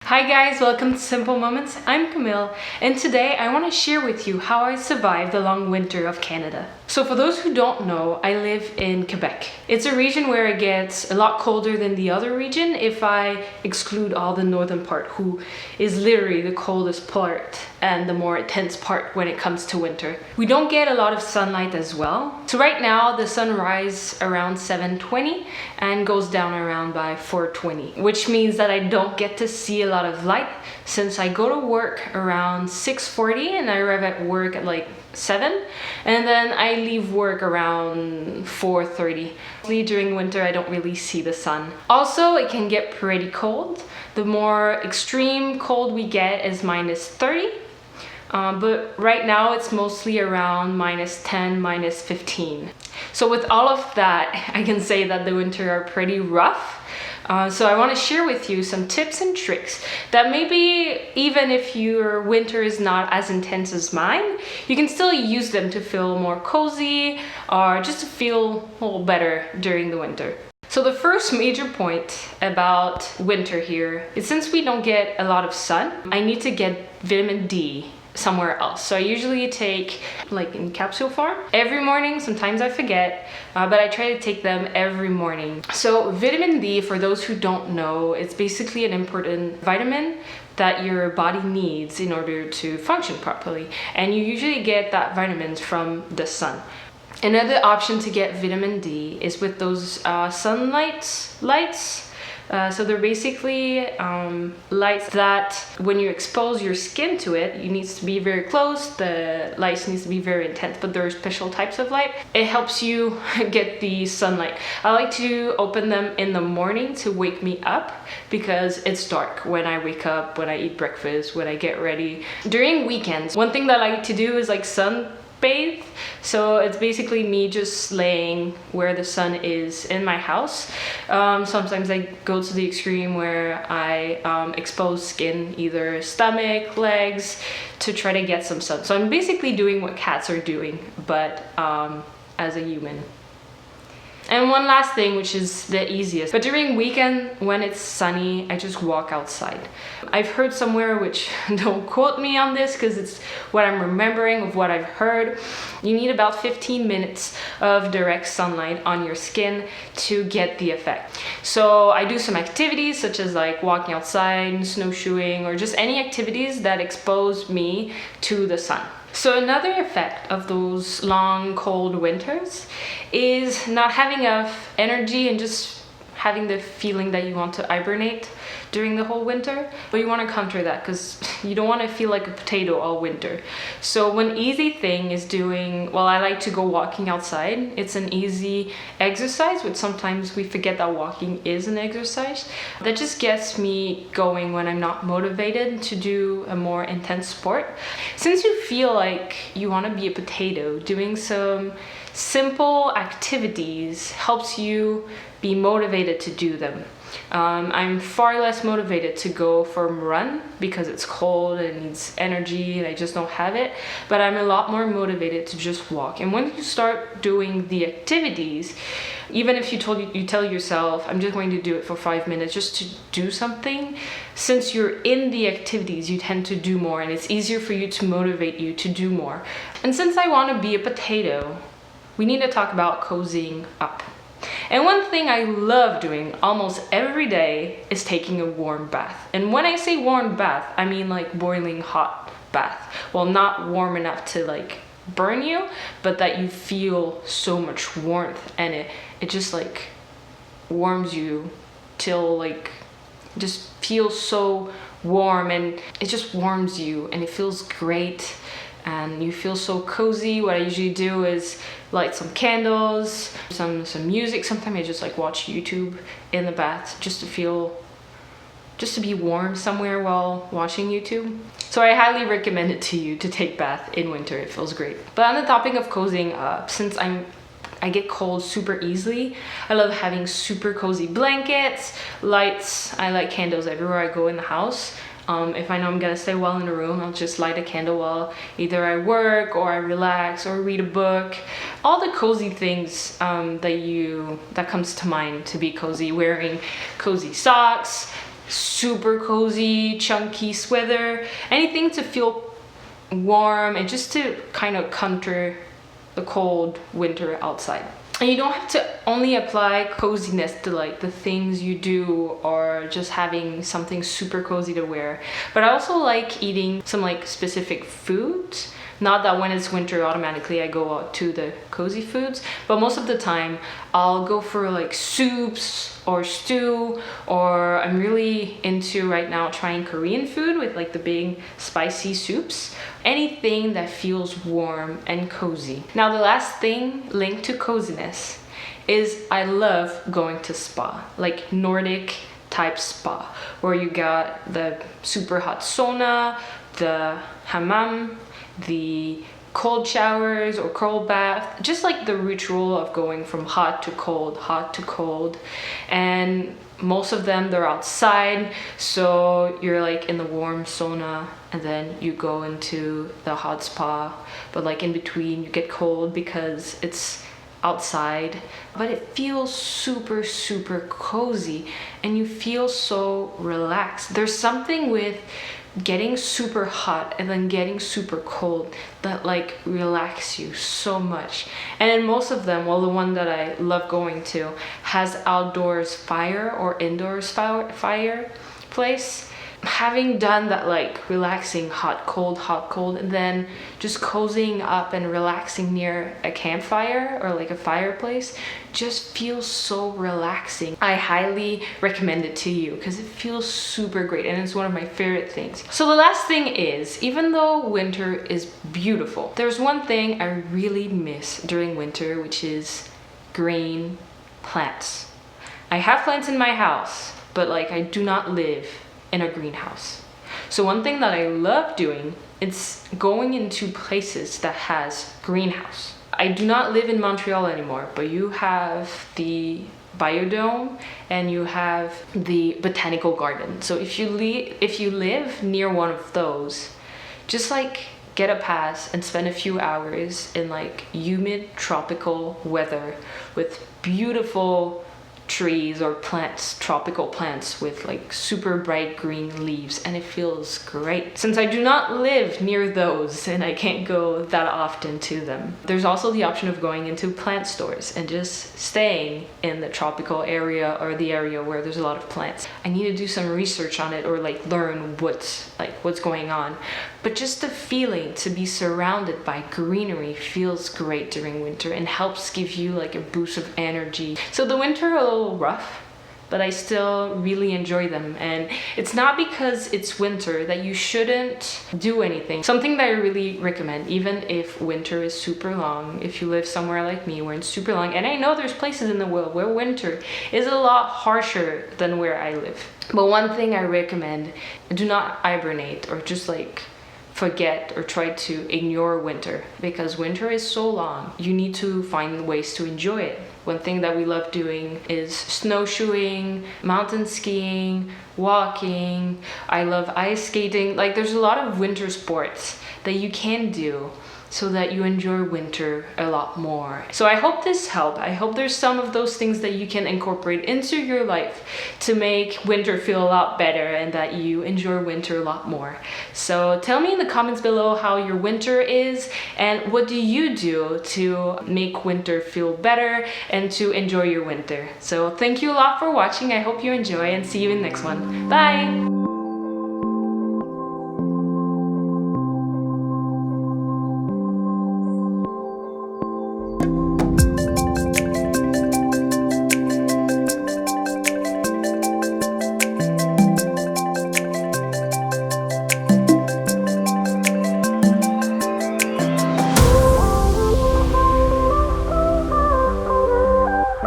Hi guys, welcome to Simple Moments. I'm Camille, and today I want to share with you how I survived the long winter of Canada. So for those who don't know, I live in Quebec. It's a region where it gets a lot colder than the other region if I exclude all the northern part, who is literally the coldest part and the more intense part when it comes to winter. We don't get a lot of sunlight as well. So right now the sun rises around 7:20 and goes down around by 4:20, which means that I don't get to see a lot of light since I go to work around 6:40 and I arrive at work at like 7, and then I leave work around 4:30. During winter I don't really see the sun. Also, it can get pretty cold. The more extreme cold we get is -30. But right now it's mostly around -10, -15. So with all of that, I can say that the winter are pretty rough. So I want to share with you some tips and tricks that maybe even if your winter is not as intense as mine, you can still use them to feel more cozy or just to feel a little better during the winter. So the first major point about winter here is since we don't get a lot of sun, I need to get vitamin D somewhere else. So I usually take like in capsule form every morning. Sometimes I forget, but I try to take them every morning. So vitamin D, for those who don't know, it's basically an important vitamin that your body needs in order to function properly. And you usually get that vitamins from the sun. Another option to get vitamin D is with those sunlight lights. So they're basically lights that when you expose your skin to it, it needs to be very close, the lights needs to be very intense, but there are special types of light. It helps you get the sunlight. I like to open them in the morning to wake me up because it's dark when I wake up, when I eat breakfast, when I get ready. During weekends, one thing that I like to do is like sunbathe. So it's basically me just laying where the sun is in my house. Sometimes I go to the extreme where I expose skin, either stomach, legs, to try to get some sun. So I'm basically doing what cats are doing, but as a human. And one last thing, which is the easiest, but during weekend when it's sunny, I just walk outside. I've heard somewhere, which don't quote me on this because it's what I'm remembering of what I've heard, you need about 15 minutes of direct sunlight on your skin to get the effect. So I do some activities such as like walking outside, snowshoeing, or just any activities that expose me to the sun. So another effect of those long cold winters is not having enough energy and just having the feeling that you want to hibernate during the whole winter, but you want to counter that because you don't want to feel like a potato all winter. So one easy thing is doing, well, I like to go walking outside. It's an easy exercise, but sometimes we forget that walking is an exercise. That just gets me going when I'm not motivated to do a more intense sport. Since you feel like you want to be a potato, doing some simple activities helps you be motivated to do them. I'm far less motivated to go for a run because it's cold and needs energy and I just don't have it, but I'm a lot more motivated to just walk. And when you start doing the activities, even if you tell yourself, I'm just going to do it for 5 minutes just to do something, since you're in the activities, you tend to do more and it's easier for you to motivate you to do more. And since I want to be a potato, we need to talk about cozying up. And one thing I love doing almost every day is taking a warm bath. And when I say warm bath, I mean like boiling hot bath. Well, not warm enough to like burn you, but that you feel so much warmth and it just like warms you till like just feels so warm and it just warms you and it feels great. And you feel so cozy. What I usually do is light some candles, some music. Sometimes I just like watch YouTube in the bath just to be warm somewhere while watching YouTube. So I highly recommend it to you to take bath in winter. It feels great. But on the topic of cozying up, since I get cold super easily, I love having super cozy blankets, lights. I light candles everywhere I go in the house. If I know I'm gonna stay well in a room, I'll just light a candle while either I work or I relax or read a book. All the cozy things that comes to mind to be cozy. Wearing cozy socks, super cozy, chunky sweater, anything to feel warm and just to kind of counter the cold winter outside. And you don't have to only apply coziness to like the things you do or just having something super cozy to wear, but I also like eating some like specific foods. Not that when it's winter automatically I go out to the cozy foods, but most of the time I'll go for like soups or stew, or I'm really into right now trying Korean food with like the big spicy soups. Anything that feels warm and cozy. Now the last thing linked to coziness is I love going to spa, like Nordic type spa, where you got the super hot sauna, the hammam, the cold showers or cold bath, just like the ritual of going from hot to cold, and most of them they're outside, so you're like in the warm sauna and then you go into the hot spa, but like in between you get cold because it's outside, but it feels super cozy and you feel so relaxed. There's something with getting super hot and then getting super cold that like relax you so much. And in most of them, well, the one that I love going to has outdoors fire or indoors fireplace. Having done that like relaxing hot cold and then just cozying up and relaxing near a campfire or like a fireplace just feels so relaxing. I highly recommend it to you because it feels super great and it's one of my favorite things. So the last thing is, even though winter is beautiful, there's one thing I really miss during winter, which is green plants. I have plants in my house, but like I do not live in a greenhouse. So one thing that I love doing is going into places that has greenhouse. I do not live in Montreal anymore, but you have the biodome and you have the botanical garden. So if you live near one of those, just like get a pass and spend a few hours in like humid tropical weather with beautiful trees or plants, tropical plants with like super bright green leaves, and it feels great. Since I do not live near those and I can't go that often to them, there's also the option of going into plant stores and just staying in the tropical area or the area where there's a lot of plants. I need to do some research on it or like learn what's going on, but just the feeling to be surrounded by greenery feels great during winter and helps give you like a boost of energy. So the winter a little rough, but I still really enjoy them, and it's not because it's winter that you shouldn't do anything. Something that I really recommend, even if winter is super long, if you live somewhere like me where it's super long, and I know there's places in the world where winter is a lot harsher than where I live, but one thing I recommend, do not hibernate or just like forget or try to ignore winter, because winter is so long. You need to find ways to enjoy it. One thing that we love doing is snowshoeing, mountain skiing, walking. I love ice skating. Like there's a lot of winter sports that you can do so that you enjoy winter a lot more. So I hope this helped. I hope there's some of those things that you can incorporate into your life to make winter feel a lot better and that you enjoy winter a lot more. So tell me in the comments below how your winter is and what do you do to make winter feel better and to enjoy your winter. So thank you a lot for watching. I hope you enjoy and see you in the next one. Bye!